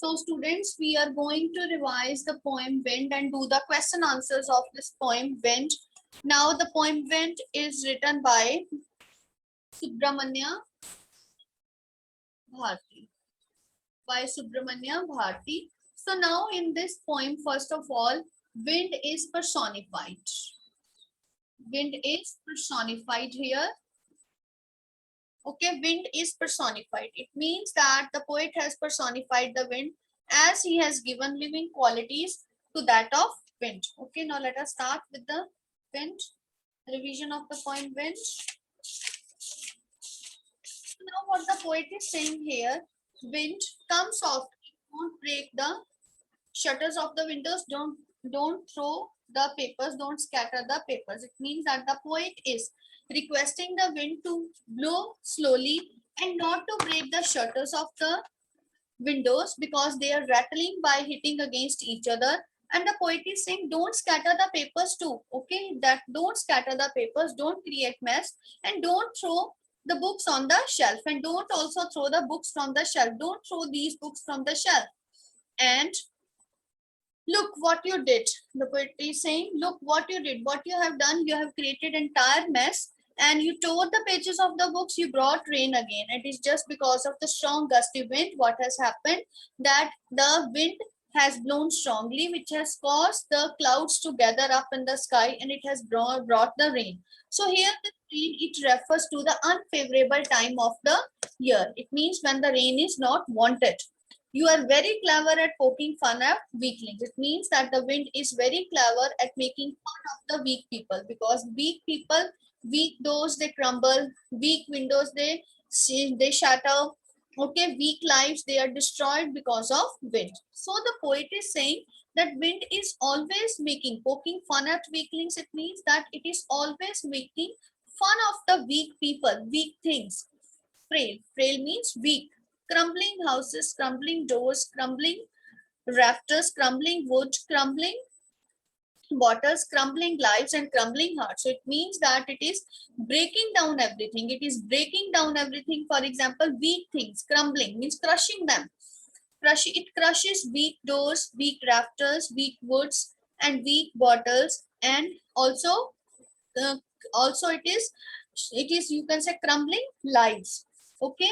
So students, we are going to revise the poem Wind and do the question answers of this poem Wind. Now the poem Wind is written by Subramanya Bharti. So now in this poem, first of all, wind is personified. Wind is personified here. Okay, wind is personified. It means that the poet has personified the wind as he has given living qualities to that of wind. Okay, now let us start with the wind, revision of the poem wind. Now what the poet is saying here, wind, come softly, don't break the shutters of the windows, don't throw the papers, don't scatter the papers. It means that the poet is requesting the wind to blow slowly and not to break the shutters of the windows because they are rattling by hitting against each other. And the poet is saying don't scatter the papers too. Okay, that don't scatter the papers, don't create mess, and don't throw the books on the shelf, and don't also throw the books from the shelf, don't throw these books from the shelf. And look what you did. The poet is saying, look what you did, what you have done. You have created entire mess and you tore the pages of the books. You brought rain again. It is just because of the strong gusty wind. What has happened, that the wind has blown strongly, which has caused the clouds to gather up in the sky, and it has brought the rain. So here the rain, it refers to the unfavorable time of the year. It means when the rain is not wanted. You are very clever at poking fun at weaklings. It means that the wind is very clever at making fun of the weak people, because weak people, weak doors, they crumble, weak windows, they shatter. Okay, weak lives, they are destroyed because of wind. So the poet is saying that wind is always making, poking fun at weaklings. It means that it is always making fun of the weak people, weak things. Frail. Frail means weak. Crumbling houses, crumbling doors, crumbling rafters, crumbling wood, crumbling bottles, crumbling lives, and crumbling hearts. So it means that it is breaking down everything. It is breaking down everything. For example, weak things. Crumbling means crushing them. It crushes weak doors, weak rafters, weak woods, and weak bottles, and also uh, it is you can say crumbling lives. Okay,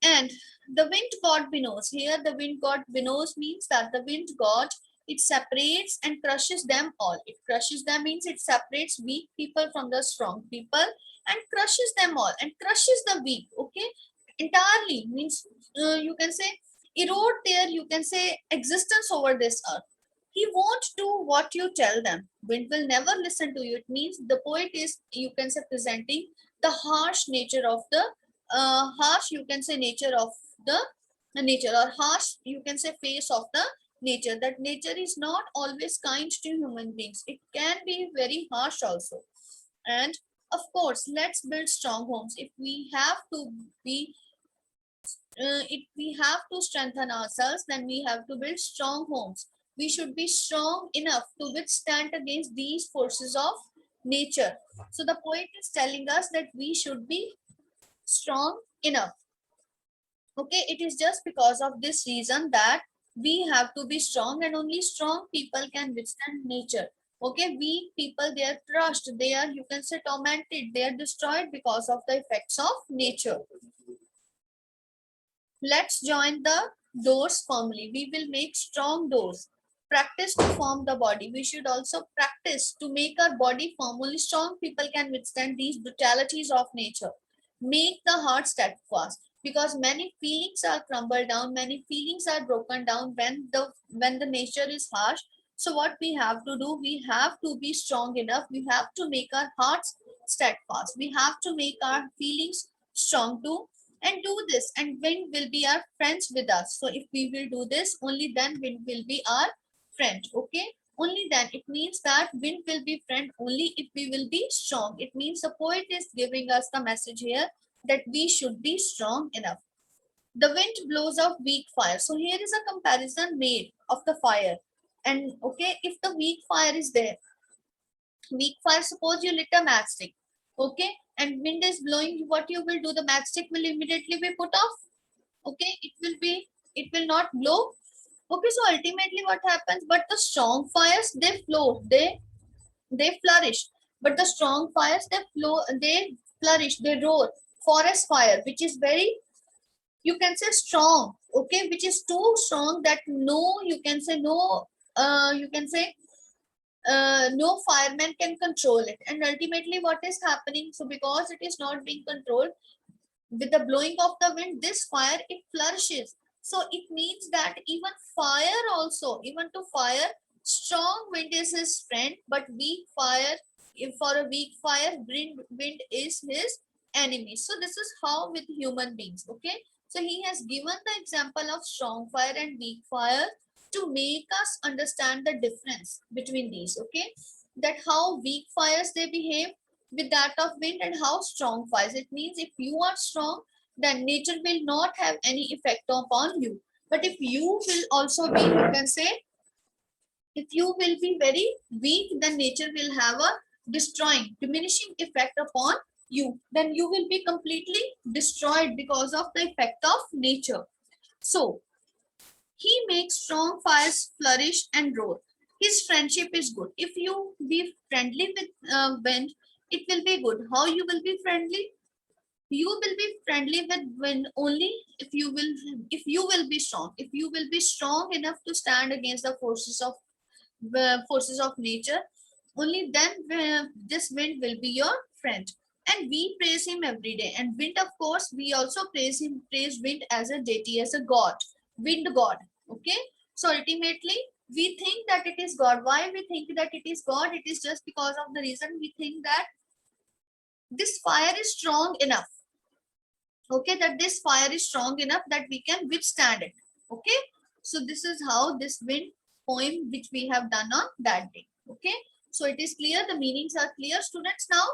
and the wind god winnows. Here the wind god winnows means that the wind god, it separates and crushes them all. It crushes them means it separates weak people from the strong people and crushes them all and crushes the weak. Okay, entirely means you can say erode their, you can say, existence over this earth. He won't do what you tell them. Wind will never listen to you. It means the poet is, you can say, presenting the harsh nature of the harsh, you can say, nature of the nature, or harsh, you can say, face of the nature. That nature is not always kind to human beings. It can be very harsh also. And of course, let's build strong homes. If we have to be if we have to strengthen ourselves, then we have to build strong homes. We should be strong enough to withstand against these forces of nature. So the poet is telling us that we should be strong enough. Okay, it is just because of this reason that we have to be strong, and only strong people can withstand nature. Okay, weak people, they are crushed, they are, you can say, tormented, they are destroyed because of the effects of nature. Let's join the doors firmly. We will make strong doors. Practice to form the body. We should also practice to make our body firm. Only strong people can withstand these brutalities of nature. Make the heart steadfast, because many feelings are crumbled down, many feelings are broken down when the nature is harsh. So what we have to do, we have to be strong enough. We have to make our hearts steadfast. We have to make our feelings strong too, and do this, and wind will be our friends with us. So if we will do this, only then wind will be our friend. Okay, only then. It means that wind will be friend only if we will be strong. It means the poet is giving us the message here that we should be strong enough. The wind blows out weak fire. So here is a comparison made of the fire. And okay, if the weak fire is there, weak fire, suppose you lit a matchstick, okay, and wind is blowing, what you will do, the matchstick will immediately be put off. Okay, it will not blow. Okay, so ultimately what happens? But the strong fires, they float, they flourish. But the strong fires, they flourish, they roar. Forest fire, which is very, you can say, strong, okay, which is too strong that no, you can say no, you can say no fireman can control it. And ultimately what is happening? So because it is not being controlled, with the blowing of the wind, this fire, it flourishes. So it means that even fire also, even to fire, strong wind is his friend, but weak fire, if for a weak fire, wind is his enemy. So this is how with human beings, okay. So he has given the example of strong fire and weak fire to make us understand the difference between these, okay, that how weak fires they behave with that of wind and how strong fires. It means if you are strong, then nature will not have any effect upon you. But if you will also be, you can say, if you will be very weak, then nature will have a destroying, diminishing effect upon you. Then you will be completely destroyed because of the effect of nature. So he makes strong fires flourish and roar. His friendship is good. If you be friendly with wind, it will be good. How you will be friendly? You will be friendly with wind only if you will be strong. If you will be strong enough to stand against the forces of nature, only then this wind will be your friend. And we praise him every day. And wind, of course, we also praise wind as a deity, as a god, wind god. Okay, so ultimately we think that it is god. Why we think that it is god? It is just because of the reason we think that this fire is strong enough, okay, that this fire is strong enough that we can withstand it. Okay, so this is how this wind poem which we have done on that day. Okay, so it is clear, the meanings are clear, students, now.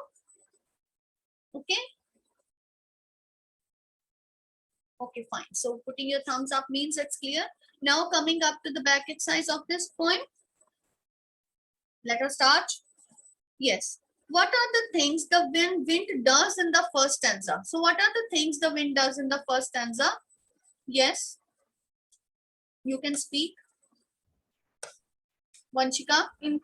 Okay, okay, fine. So putting your thumbs up means it's clear. Now coming up to the back exercise of this poem, let us start. Yes, what are the things the wind does in the first stanza? So what are the things the wind does in the first stanza? Yes, you can speak, Vanshika. The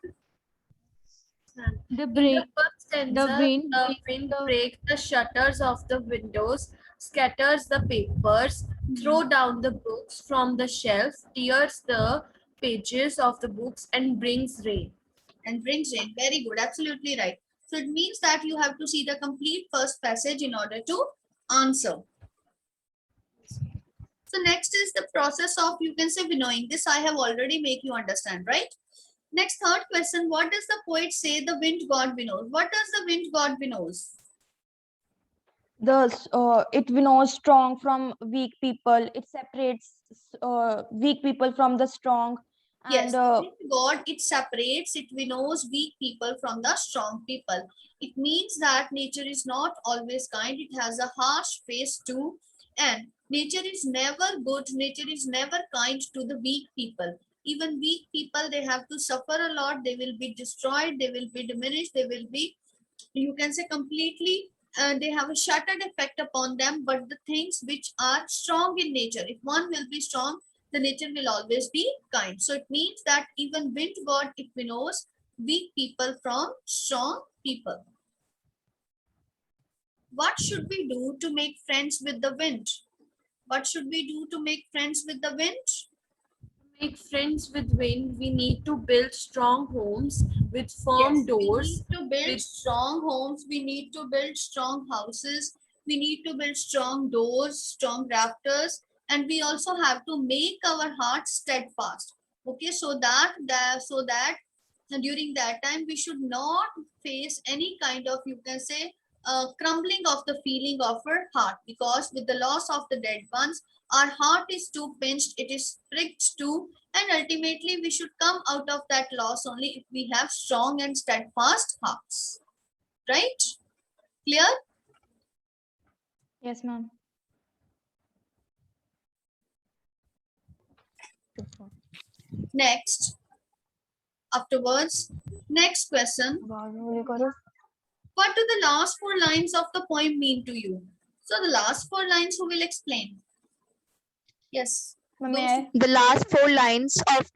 In the break, first the stanza, wind the breaks wind the breaks the shutters of the windows, scatters the papers, throw down the books from the shelf, tears the pages of the books, and brings rain. And brings rain. Very good. Absolutely right. So it means that you have to see the complete first passage in order to answer. So next is the process of, you can say, winnowing. This I have already make you understand, right? Next, third question. What does the poet say the wind god winnows? What does the wind god winnows? it knows strong from weak people. It separates weak people from the strong, and Yes, with God, it separates, it winnows weak people from the strong people. It means that nature is not always kind, it has a harsh face too. And nature is never good, nature is never kind to the weak people. Even weak people, they have to suffer a lot, they will be destroyed, they will be diminished, they will be, you can say, completely, they have a shattered effect upon them. But the things which are strong in nature, if one will be strong, the nature will always be kind. So it means that even wind god, it knows weak people from strong people. What should we do to make friends with the wind? What should we do to make friends with the wind? Make friends with wind, we need to build strong homes with Yes, firm we doors. need to build With strong homes, we need to build strong houses, we need to build strong doors, strong rafters, and we also have to make our hearts steadfast. Okay, so that during that time we should not face any kind of, you can say, crumbling of the feeling of our heart, because with the loss of the dead ones, our heart is too pinched, it is pricked too, and ultimately we should come out of that loss only if we have strong and steadfast hearts. Right? Clear? yes, ma'am. Next, afterwards, next question. What do the last four lines of the poem mean to you? So the last four lines, who will explain? Yes. May I? The last four lines of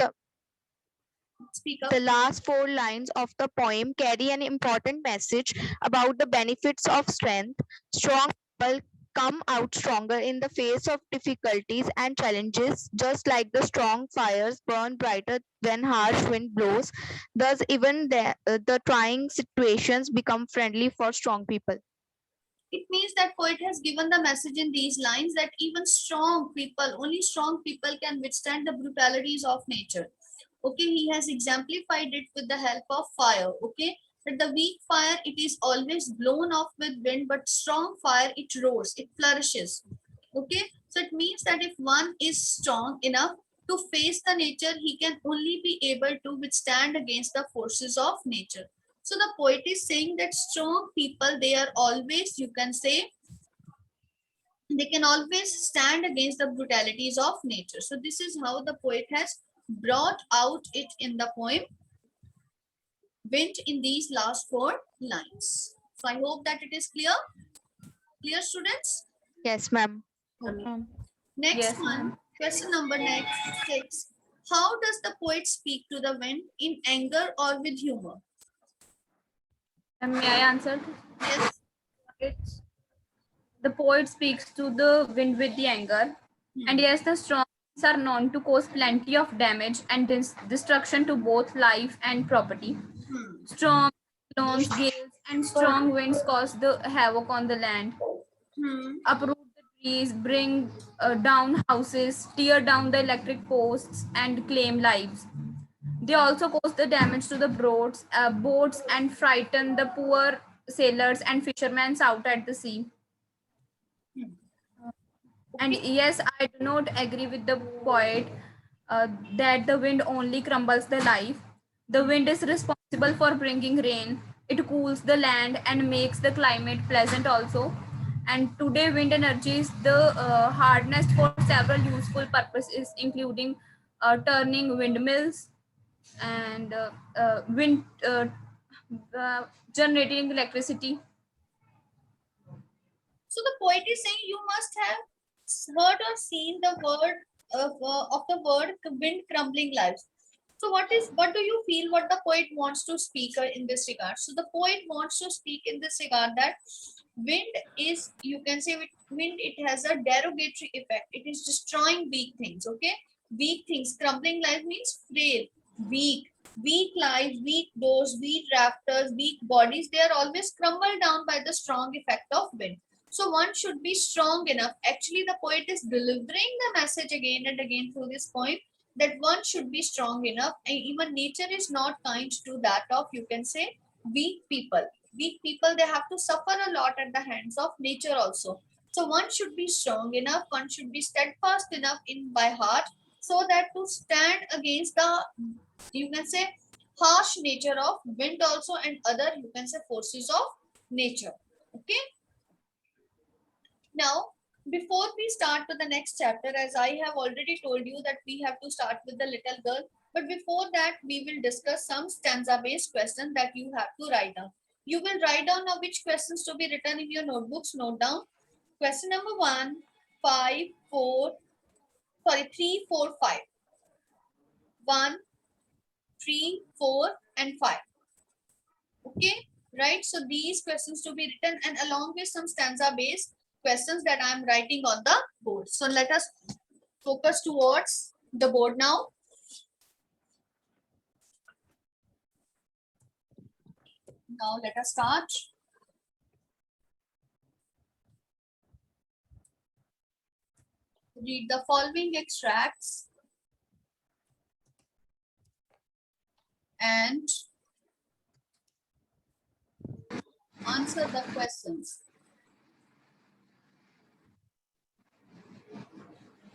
Speak up. the last four lines of the poem carry an important message about the benefits of strength. Strong people come out stronger in the face of difficulties and challenges, just like the strong fires burn brighter when harsh wind blows. Thus, even the trying situations become friendly for strong people. It means that poet has given the message in these lines that even strong people, only strong people can withstand the brutalities of nature. Okay, he has exemplified it with the help of fire. Okay, that the weak fire, it is always blown off with wind, but strong fire, it roars, it flourishes. Okay, so it means that if one is strong enough to face the nature, he can only be able to withstand against the forces of nature. So the poet is saying that strong people, they are always, you can say, they can always stand against the brutalities of nature. So this is how the poet has brought out it in the poem Wind in these last four lines. So I hope that it is clear. Clear, students? Yes, ma'am. Next Yes, one, ma'am. question number next 6. How does the poet speak to the wind, in anger or with humor? And may I answer? Yes. It's the poet speaks to the wind with the anger. And yes, the storms are known to cause plenty of damage and destruction to both life and property. Storms, cyclones, gales, and strong winds cause the havoc on the land, uproot the trees, bring down houses, tear down the electric posts, and claim lives. They also cause the damage to the boats and frighten the poor sailors and fishermen out at the sea. And yes, I do not agree with the poet that the wind only crumbles the life. The wind is responsible for bringing rain. It cools the land and makes the climate pleasant also. And today, wind energy is the harnessed for several useful purposes, including turning windmills and wind generating electricity. So the poet is saying you must have heard or seen the word of the word wind crumbling lives. So what do you feel what the poet wants to speak in this regard? So the poet wants to speak in this regard that wind is, you can say with wind, it has a derogatory effect. It is destroying weak things. Okay, weak things. Crumbling life means frail, weak lives, weak doors, weak rafters, weak bodies. They are always crumbled down by the strong effect of wind. So one should be strong enough. Actually, the poet is delivering the message again and again through this poem that one should be strong enough, and even nature is not kind to that of, you can say, weak people. Weak people, they have to suffer a lot at the hands of nature also. So one should be strong enough, one should be steadfast enough in by heart, so that to stand against the, you can say, harsh nature of wind also and other, you can say, forces of nature. Okay. Now, before we start to the next chapter, as I have already told you that we have to start with the little girl, but before that, we will discuss some stanza-based questions that you have to write down. You will write down now which questions to be written in your notebooks. Note down. Question number 1, 5, 4, sorry, 3, 4, 5. 1, 3, 4, and 5. Okay, right? So these questions to be written and along with some stanza-based questions that I am writing on the board. So let us focus towards the board now. Now let us start. Read the following extracts and answer the questions.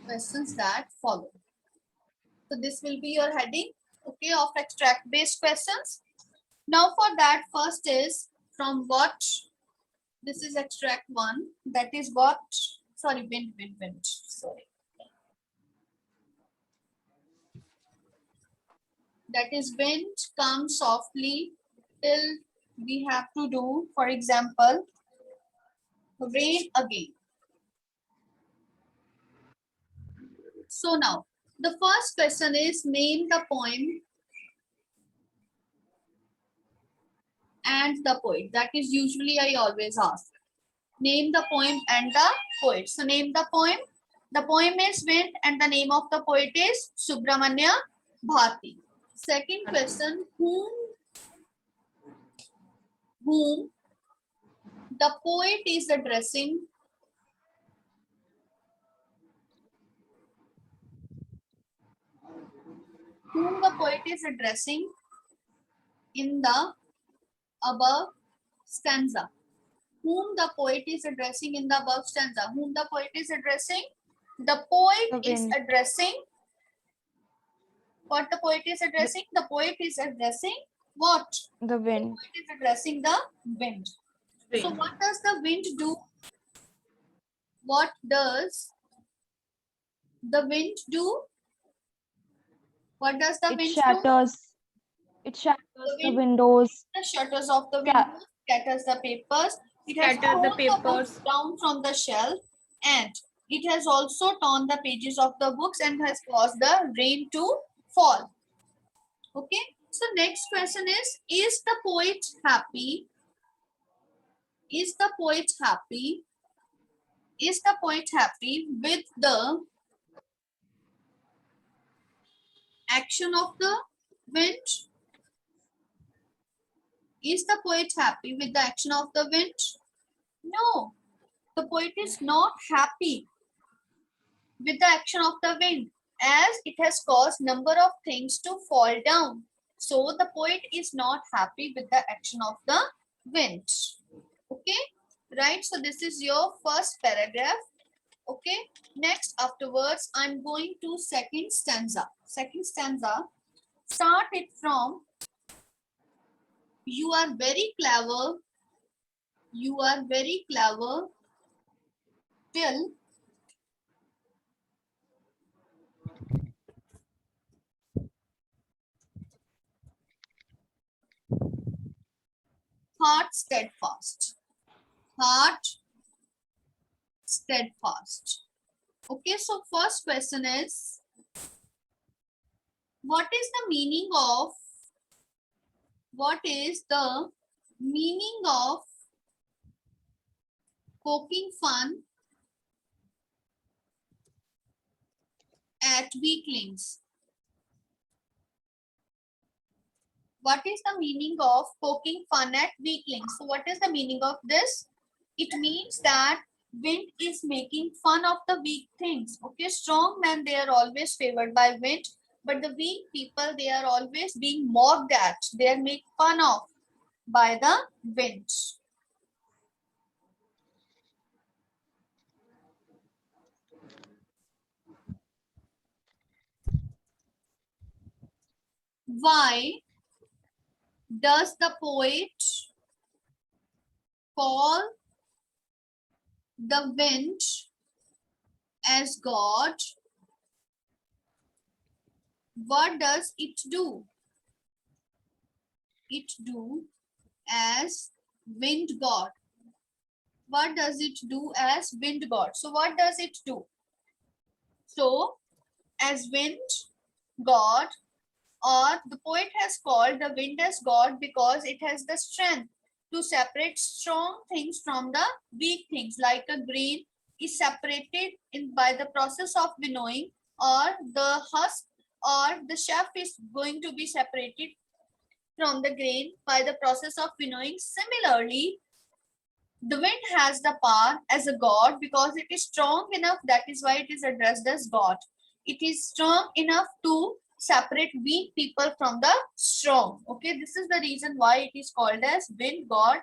Questions that follow. So this will be your heading, okay, of extract-based questions. Now for that, first is from what, this is extract 1, that is what, sorry, wind, sorry. That is wind comes softly till we have to do, for example, rain again. So now, the first question is name the poem and the poet. That is usually I always ask. Name the poem and the poet. So name the poem. The poem is Wind and the name of the poet is Subramanya Bharti. Second question, whom the poet is addressing. Whom the poet is addressing in the above stanza. Whom the poet is addressing in the above stanza. Whom the poet is addressing. The poet The is wind. addressing. What the poet is addressing? The poet is addressing what? The wind. The poet is addressing the wind. So Wind. what does the wind do? What does the wind do? What does the It wind do? shatters. It shatters the wind- windows. The shutters of the Sca- window, scatters the papers. It has Scatter the thrown the books papers. down from the shelf, and it has also torn the pages of the books and has caused the rain to fall. Okay. So next question is the poet happy? Is the poet happy? Is the poet happy with the action of the wind? Is the poet happy with the action of the wind? No, the poet is not happy with the action of the wind as it has caused number of things to fall down. So the poet is not happy with the action of the wind. Okay, right? So this is your first paragraph. Okay, next afterwards I'm going to second stanza. Second stanza, start it from you are very clever. You are very clever till heart steadfast. Heart steadfast. Okay, so first question is, what is the meaning of poking fun at weaklings? What is the meaning of poking fun at weaklings? So what is the meaning of this? It means that wind is making fun of the weak things. Okay, strong men, they are always favored by wind, but the weak people, they are always being mocked at. They are made fun of by the wind. Why does the poet call the wind as God? What does it do? It do as wind god. What does it do as wind god? So what does it do? So as wind god, or the poet has called the wind as god because it has the strength to separate strong things from the weak things, like a grain is separated by the process of winnowing, or the husk or the chaff is going to be separated from the grain by the process of winnowing. Similarly, the wind has the power as a god because it is strong enough. That is why it is addressed as God. It is strong enough to separate weak people from the strong. Okay, this is the reason why it is called as wind god,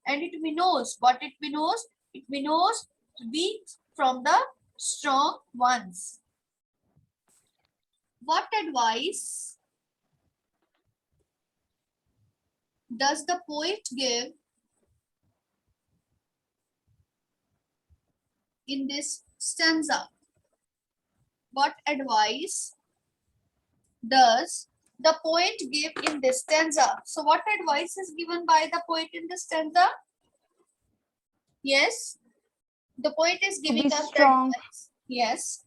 and it winnows. What it winnows? It winnows weak from the strong ones. What advice does the poet give in this stanza? What advice does the poet give in this stanza? So what advice is given by the poet in this stanza? Yes, the poet is giving be us the strong. advice. Yes.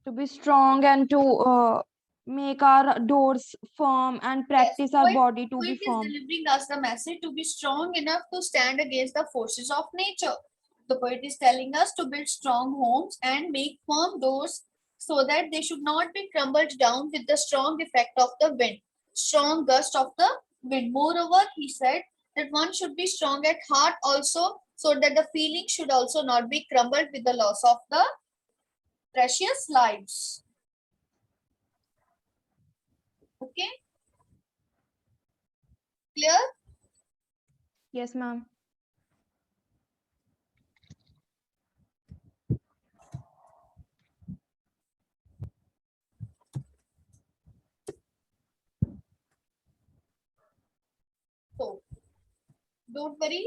To be strong and to make our doors firm and practice our poet- body to Poet be is firm. delivering us the message to be strong enough to stand against the forces of nature. The poet is telling us to build strong homes and make firm doors so that they should not be crumbled down with the strong effect of the wind, strong gust of the wind. Moreover, he said that one should be strong at heart also, so that the feeling should also not be crumbled with the loss of the precious lives. Okay, clear? Yes, ma'am. So don't worry.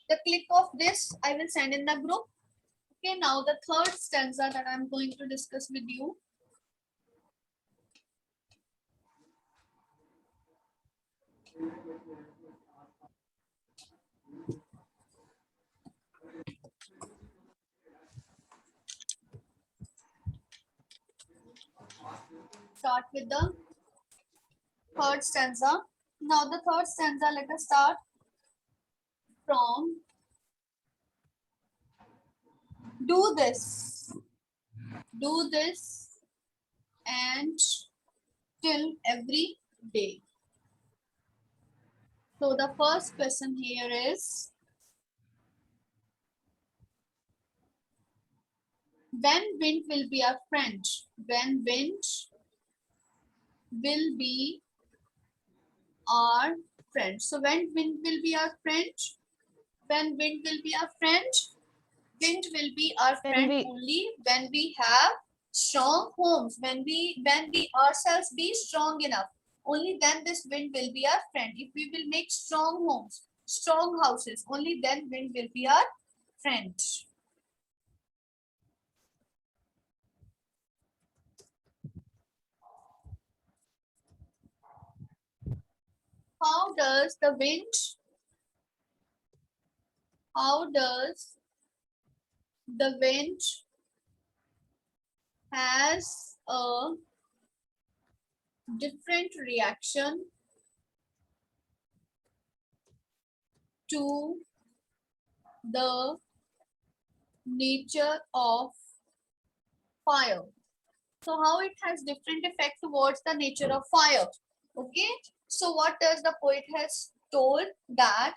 The clip of this I will send in the group. Okay, now the third stanza that I'm going to discuss with you. Start with the third stanza. Now the third stanza, let us start from do this, and till every day. So the first question here is, when wind will be our friend? When wind will be our friend? So when wind will be our friend? When wind will be our friend? Wind will be our When friend we- only when we have strong homes, when we ourselves be strong enough. Only then this wind will be our friend. If we will make strong homes, strong houses, only then wind will be our friend. How does the wind, how does the wind has a different reaction to the nature of fire? So how it has different effect towards the nature of fire? Okay, so what does the poet has told that,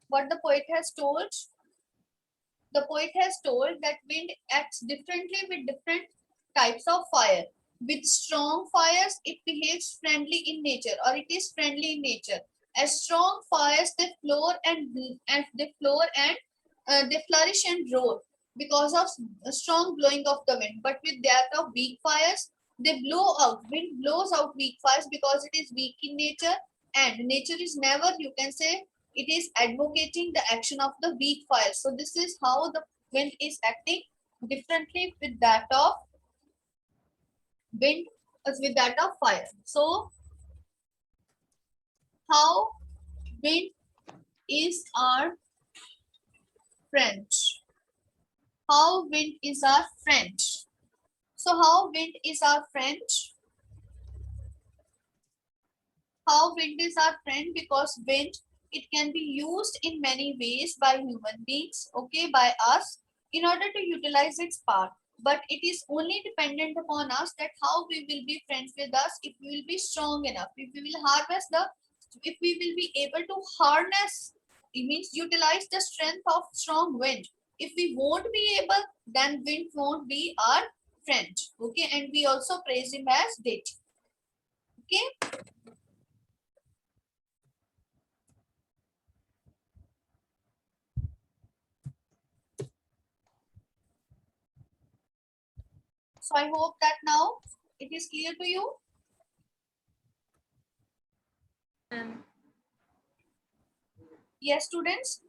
what the poet has told? The poet has told that wind acts differently with different types of fire. With strong fires, it behaves friendly in nature, or it is friendly in nature. As strong fires, they floor and they flourish and roar because of strong blowing of the wind. But with that of weak fires, they blow out. Wind blows out weak fires because it is weak in nature, and nature is never, you can say, it is advocating the action of the weak fire. So this is how the wind is acting differently with that of wind as with that of fire. So how wind is our friend? How wind is our friend? So how wind is our friend? How wind is our friend? Because wind, it can be used in many ways by human beings, okay, by us, in order to utilize its power. But it is only dependent upon us that how we will be friends with us, if we will be strong enough, if we will harvest the, if we will be able to harness, it means utilize the strength of strong wind. If we won't be able, then wind won't be our friend, okay, and we also praise him as deity, okay. So I hope that now it is clear to you. Yes, students,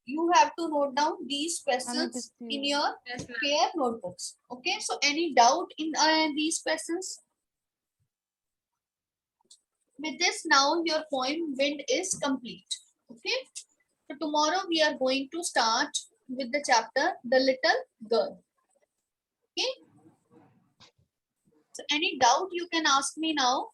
you have to note down these questions in your Yes, ma'am. pair notebooks. Okay, so any doubt in these questions? With this, now your poem Wind is complete. Okay, so tomorrow we are going to start with the chapter The Little Girl. Okay, So any doubt you can ask me now.